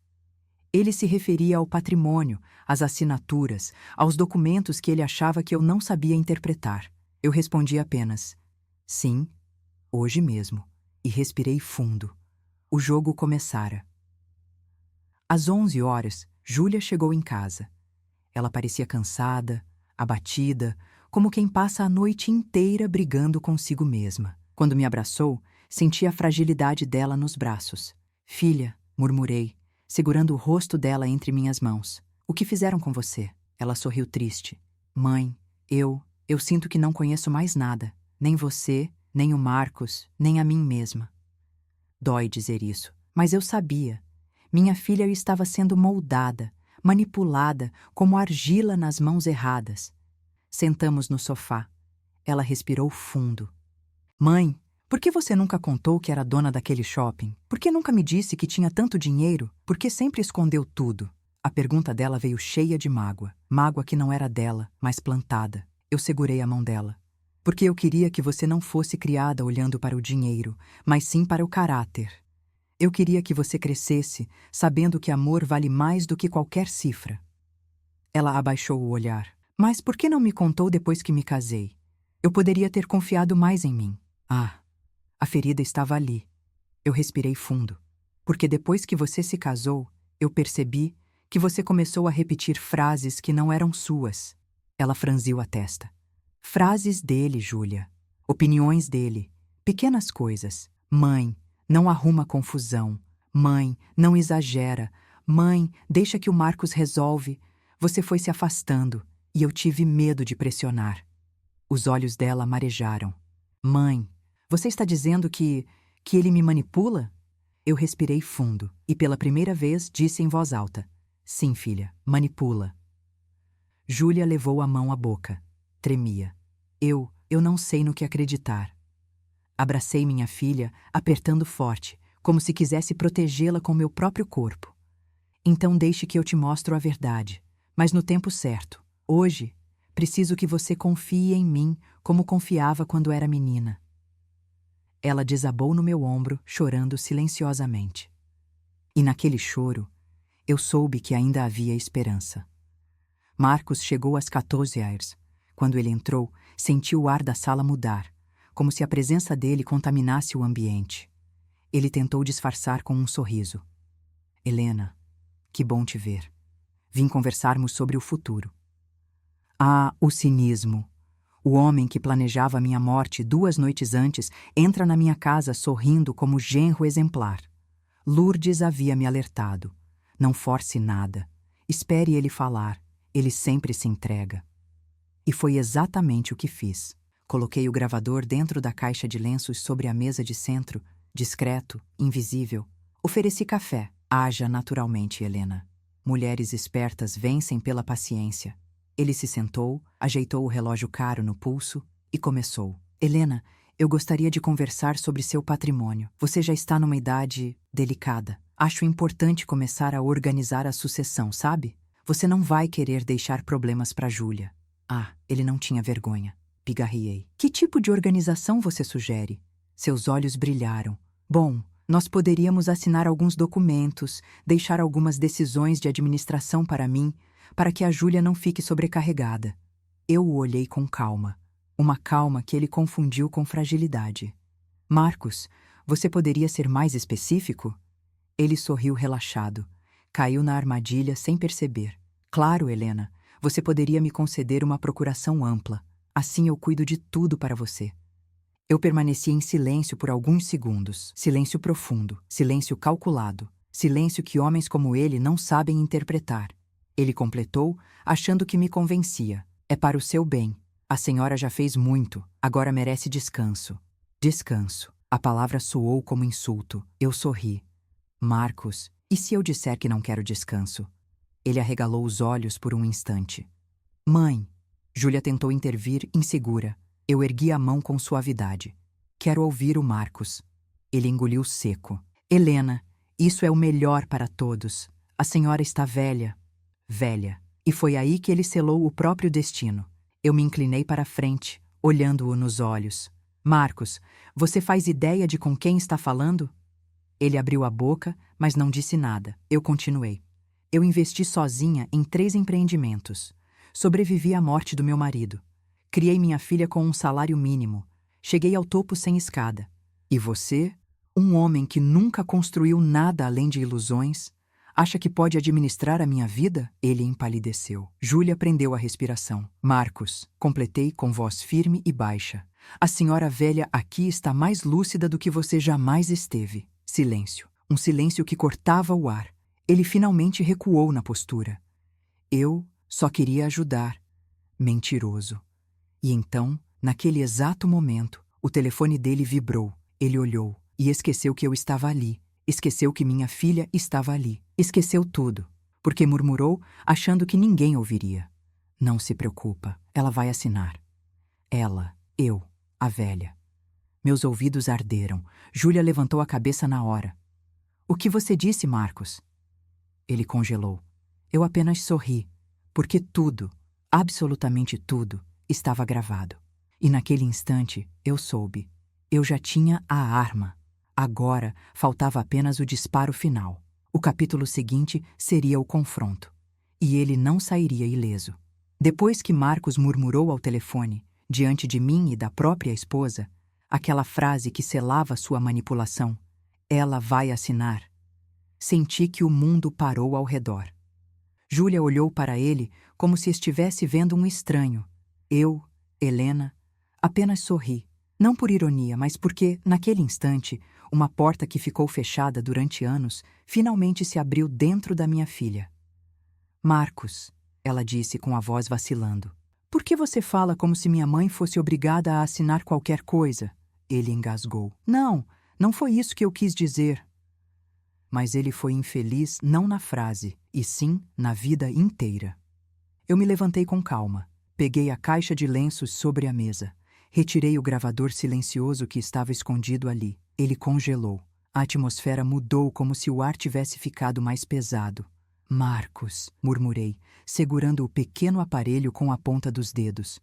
Ele se referia ao patrimônio, às assinaturas, aos documentos que ele achava que eu não sabia interpretar. Eu respondi apenas, sim, hoje mesmo, e respirei fundo. O jogo começara. Às 11 horas, Júlia chegou em casa. Ela parecia cansada, abatida, como quem passa a noite inteira brigando consigo mesma. Quando me abraçou, senti a fragilidade dela nos braços. Filha, murmurei, segurando o rosto dela entre minhas mãos. O que fizeram com você? Ela sorriu triste. Mãe, eu sinto que não conheço mais nada. Nem você, nem o Marcos, nem a mim mesma. Dói dizer isso, mas eu sabia. Minha filha estava sendo moldada, manipulada como argila nas mãos erradas. Sentamos no sofá. Ela respirou fundo. Mãe, por que você nunca contou que era dona daquele shopping? Por que nunca me disse que tinha tanto dinheiro? Por que sempre escondeu tudo? A pergunta dela veio cheia de mágoa. Mágoa que não era dela, mas plantada. Eu segurei a mão dela. Porque eu queria que você não fosse criada olhando para o dinheiro, mas sim para o caráter. Eu queria que você crescesse, sabendo que amor vale mais do que qualquer cifra. Ela abaixou o olhar. Mas por que não me contou depois que me casei? Eu poderia ter confiado mais em mim. Ah, a ferida estava ali. Eu respirei fundo. Porque depois que você se casou, eu percebi que você começou a repetir frases que não eram suas. Ela franziu a testa. Frases dele, Júlia. Opiniões dele. Pequenas coisas. Mãe, não arruma confusão. Mãe, não exagera. Mãe, deixa que o Marcos resolve. Você foi se afastando e eu tive medo de pressionar. Os olhos dela marejaram. Mãe, você está dizendo que ele me manipula? Eu respirei fundo e pela primeira vez disse em voz alta. Sim, filha, manipula. Júlia levou a mão à boca. Tremia. Eu não sei no que acreditar. Abracei minha filha, apertando forte, como se quisesse protegê-la com meu próprio corpo. Então deixe que eu te mostro a verdade, mas no tempo certo. Hoje, preciso que você confie em mim como confiava quando era menina. Ela desabou no meu ombro, chorando silenciosamente. E naquele choro, eu soube que ainda havia esperança. Marcos chegou às 14 horas. Quando ele entrou, senti o ar da sala mudar, como se a presença dele contaminasse o ambiente. Ele tentou disfarçar com um sorriso. Helena, que bom te ver. Vim conversarmos sobre o futuro. Ah, o cinismo. O homem que planejava minha morte 2 noites antes entra na minha casa sorrindo como genro exemplar. Lourdes havia me alertado. Não force nada. Espere ele falar. Ele sempre se entrega. E foi exatamente o que fiz. Coloquei o gravador dentro da caixa de lenços sobre a mesa de centro, discreto, invisível. Ofereci café. Haja naturalmente, Helena. Mulheres espertas vencem pela paciência. Ele se sentou, ajeitou o relógio caro no pulso e começou. Helena, eu gostaria de conversar sobre seu patrimônio. Você já está numa idade delicada. Acho importante começar a organizar a sucessão, sabe? Você não vai querer deixar problemas para Júlia. Ah, ele não tinha vergonha. Pigarriei. Que tipo de organização você sugere? Seus olhos brilharam. Bom, nós poderíamos assinar alguns documentos, deixar algumas decisões de administração para mim, para que a Júlia não fique sobrecarregada. Eu o olhei com calma. Uma calma que ele confundiu com fragilidade. Marcos, você poderia ser mais específico? Ele sorriu relaxado. Caiu na armadilha sem perceber. Claro, Helena, você poderia me conceder uma procuração ampla. Assim eu cuido de tudo para você. Eu permaneci em silêncio por alguns segundos. Silêncio profundo, silêncio calculado, silêncio que homens como ele não sabem interpretar. Ele completou, achando que me convencia. É para o seu bem. A senhora já fez muito, agora merece descanso. Descanso. A palavra soou como insulto. Eu sorri. Marcos, e se eu disser que não quero descanso? Ele arregalou os olhos por um instante. Mãe! Júlia tentou intervir, insegura. Eu ergui a mão com suavidade. Quero ouvir o Marcos. Ele engoliu seco. Helena, isso é o melhor para todos. A senhora está velha. Velha. E foi aí que ele selou o próprio destino. Eu me inclinei para a frente, olhando-o nos olhos. Marcos, você faz ideia de com quem está falando? Ele abriu a boca, mas não disse nada. Eu continuei. Eu investi sozinha em 3 empreendimentos. Sobrevivi à morte do meu marido. Criei minha filha com um salário mínimo. Cheguei ao topo sem escada. E você, um homem que nunca construiu nada além de ilusões, acha que pode administrar a minha vida? Ele empalideceu. Júlia prendeu a respiração. Marcos, completei com voz firme e baixa. A senhora velha aqui está mais lúcida do que você jamais esteve. Silêncio. Um silêncio que cortava o ar. Ele finalmente recuou na postura. Eu só queria ajudar. Mentiroso. E então, naquele exato momento, o telefone dele vibrou. Ele olhou e esqueceu que eu estava ali. Esqueceu que minha filha estava ali. Esqueceu tudo, porque murmurou, achando que ninguém ouviria. Não se preocupa. Ela vai assinar. Ela, eu, a velha. Meus ouvidos arderam. Júlia levantou a cabeça na hora. O que você disse, Marcos? Ele congelou. Eu apenas sorri, porque tudo, absolutamente tudo, estava gravado. E naquele instante, eu soube. Eu já tinha a arma. Agora, faltava apenas o disparo final. O capítulo seguinte seria o confronto. E ele não sairia ileso. Depois que Marcos murmurou ao telefone, diante de mim e da própria esposa, aquela frase que selava sua manipulação, ela vai assinar. Senti que o mundo parou ao redor. Júlia olhou para ele como se estivesse vendo um estranho. Eu, Helena, apenas sorri. Não por ironia, mas porque, naquele instante, uma porta que ficou fechada durante anos finalmente se abriu dentro da minha filha. Marcos, ela disse com a voz vacilando. Por que você fala como se minha mãe fosse obrigada a assinar qualquer coisa? Ele engasgou. Não, não foi isso que eu quis dizer. Mas ele foi infeliz não na frase, e sim na vida inteira. Eu me levantei com calma, peguei a caixa de lenços sobre a mesa, retirei o gravador silencioso que estava escondido ali. Ele congelou. A atmosfera mudou como se o ar tivesse ficado mais pesado. Marcos, murmurei, segurando o pequeno aparelho com a ponta dos dedos.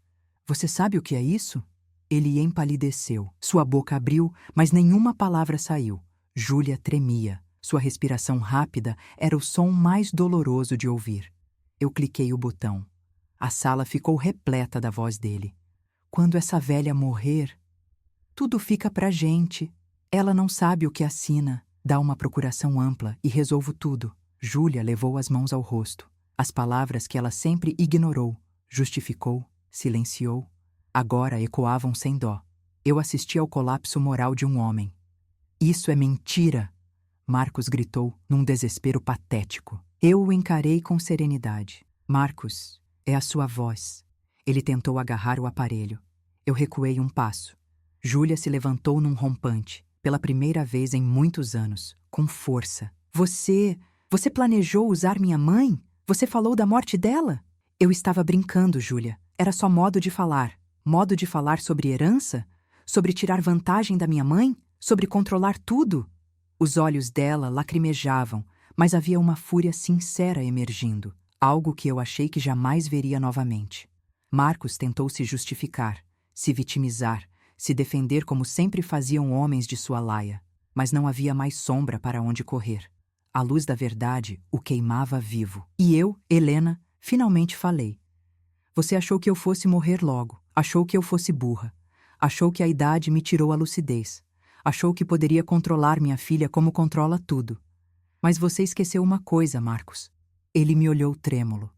Você sabe o que é isso? Ele empalideceu. Sua boca abriu, mas nenhuma palavra saiu. Júlia tremia. Sua respiração rápida era o som mais doloroso de ouvir. Eu cliquei o botão. A sala ficou repleta da voz dele. Quando essa velha morrer, tudo fica pra gente. Ela não sabe o que assina. Dá uma procuração ampla e resolvo tudo. Júlia levou as mãos ao rosto. As palavras que ela sempre ignorou, justificou, silenciou, agora ecoavam sem dó. Eu assisti ao colapso moral de um homem. Isso é mentira! Marcos gritou, num desespero patético. Eu o encarei com serenidade. Marcos, é a sua voz. Ele tentou agarrar o aparelho. Eu recuei um passo. Júlia se levantou num rompante, pela primeira vez em muitos anos, com força. Você planejou usar minha mãe? Você falou da morte dela? Eu estava brincando, Júlia. Era só modo de falar. Modo de falar sobre herança? Sobre tirar vantagem da minha mãe? Sobre controlar tudo? Os olhos dela lacrimejavam, mas havia uma fúria sincera emergindo, algo que eu achei que jamais veria novamente. Marcos tentou se justificar, se vitimizar, se defender como sempre faziam homens de sua laia, mas não havia mais sombra para onde correr. A luz da verdade o queimava vivo. E eu, Helena, finalmente falei. Você achou que eu fosse morrer logo, achou que eu fosse burra, achou que a idade me tirou a lucidez. Achou que poderia controlar minha filha como controla tudo. Mas você esqueceu uma coisa, Marcos. Ele me olhou trêmulo.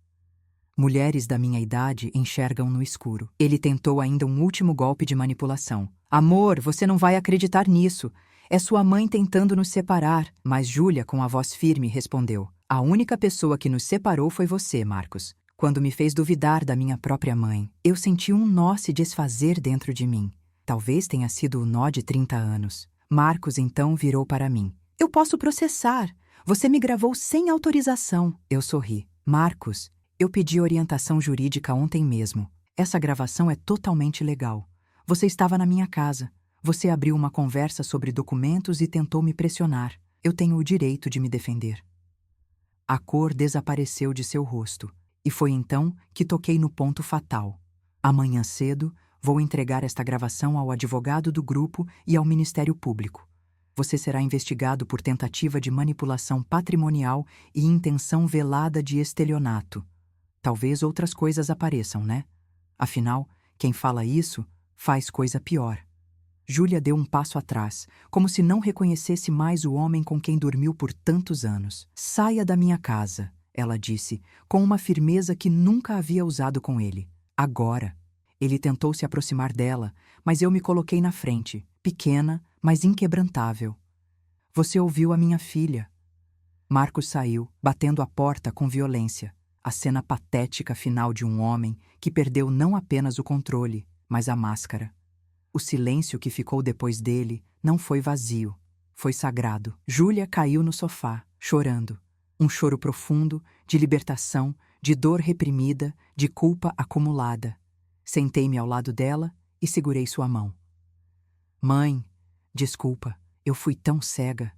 Mulheres da minha idade enxergam no escuro. Ele tentou ainda um último golpe de manipulação. Amor, você não vai acreditar nisso. É sua mãe tentando nos separar. Mas Júlia, com a voz firme, respondeu. A única pessoa que nos separou foi você, Marcos. Quando me fez duvidar da minha própria mãe, eu senti um nó se desfazer dentro de mim. Talvez tenha sido o nó de 30 anos. Marcos então virou para mim. Eu posso processar. Você me gravou sem autorização. Eu sorri. Marcos, eu pedi orientação jurídica ontem mesmo. Essa gravação é totalmente legal. Você estava na minha casa. Você abriu uma conversa sobre documentos e tentou me pressionar. Eu tenho o direito de me defender. A cor desapareceu de seu rosto. E foi então que toquei no ponto fatal. Amanhã cedo, vou entregar esta gravação ao advogado do grupo e ao Ministério Público. Você será investigado por tentativa de manipulação patrimonial e intenção velada de estelionato. Talvez outras coisas apareçam, né? Afinal, quem fala isso faz coisa pior. Júlia deu um passo atrás, como se não reconhecesse mais o homem com quem dormiu por tantos anos. Saia da minha casa, ela disse, com uma firmeza que nunca havia usado com ele. Agora. Ele tentou se aproximar dela, mas eu me coloquei na frente, pequena, mas inquebrantável. Você ouviu a minha filha. Marcos saiu, batendo a porta com violência. A cena patética final de um homem que perdeu não apenas o controle, mas a máscara. O silêncio que ficou depois dele não foi vazio, foi sagrado. Júlia caiu no sofá, chorando. Um choro profundo, de libertação, de dor reprimida, de culpa acumulada. Sentei-me ao lado dela e segurei sua mão. Mãe, desculpa, eu fui tão cega.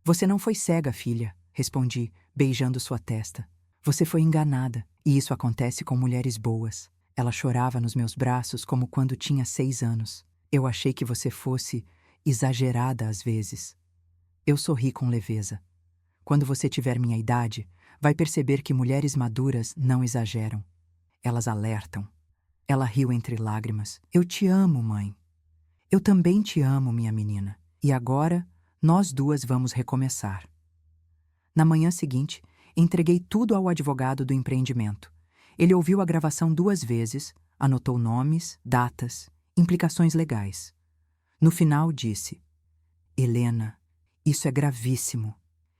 Você não foi cega, filha, respondi, beijando sua testa. Você foi enganada, e isso acontece com mulheres boas. Ela chorava nos meus braços como quando tinha 6 anos. Eu achei que você fosse exagerada às vezes. Eu sorri com leveza. Quando você tiver minha idade, vai perceber que mulheres maduras não exageram. Elas alertam. Ela riu entre lágrimas. Eu te amo, mãe. Eu também te amo, minha menina. E agora, nós duas vamos recomeçar. Na manhã seguinte, entreguei tudo ao advogado do empreendimento. Ele ouviu a gravação 2 vezes, anotou nomes, datas, implicações legais. No final, disse: Helena, isso é gravíssimo.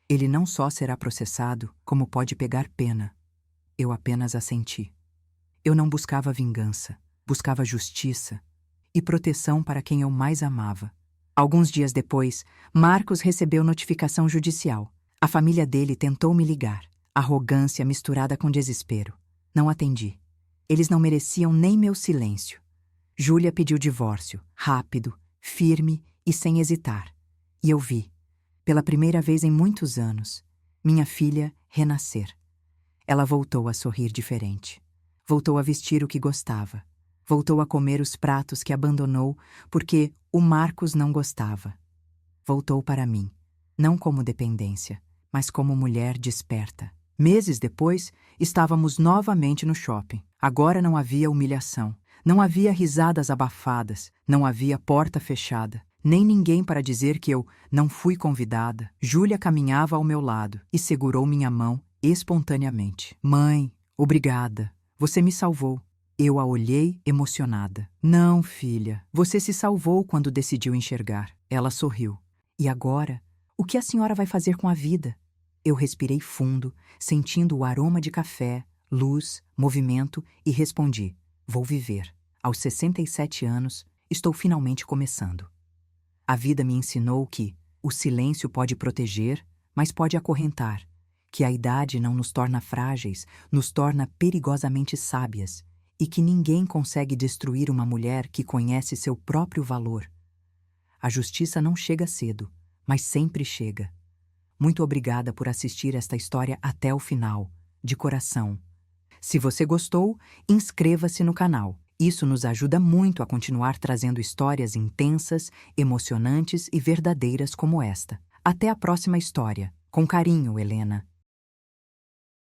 Ele não só será processado, como pode pegar pena. Eu apenas assenti. Eu não buscava vingança, buscava justiça e proteção para quem eu mais amava. Alguns dias depois, Marcos recebeu notificação judicial. A família dele tentou me ligar. Arrogância misturada com desespero. Não atendi. Eles não mereciam nem meu silêncio. Júlia pediu divórcio, rápido, firme e sem hesitar. E eu vi, pela primeira vez em muitos anos, minha filha renascer. Ela voltou a sorrir diferente. Voltou a vestir o que gostava. Voltou a comer os pratos que abandonou porque o Marcos não gostava. Voltou para mim, não como dependência, mas como mulher desperta. Meses depois, estávamos novamente no shopping. Agora não havia humilhação, não havia risadas abafadas, não havia porta fechada, nem ninguém para dizer que eu não fui convidada. Júlia caminhava ao meu lado e segurou minha mão espontaneamente. Mãe, obrigada. Você me salvou. Eu a olhei emocionada. Não, filha, você se salvou quando decidiu enxergar. Ela sorriu. E agora, o que a senhora vai fazer com a vida? Eu respirei fundo, sentindo o aroma de café, luz, movimento e respondi: vou viver. Aos 67 anos, estou finalmente começando. A vida me ensinou que o silêncio pode proteger, mas pode acorrentar, que a idade não nos torna frágeis, nos torna perigosamente sábias, e que ninguém consegue destruir uma mulher que conhece seu próprio valor. A justiça não chega cedo, mas sempre chega. Muito obrigada por assistir esta história até o final, de coração. Se você gostou, inscreva-se no canal. Isso nos ajuda muito a continuar trazendo histórias intensas, emocionantes e verdadeiras como esta. Até a próxima história. Com carinho, Helena.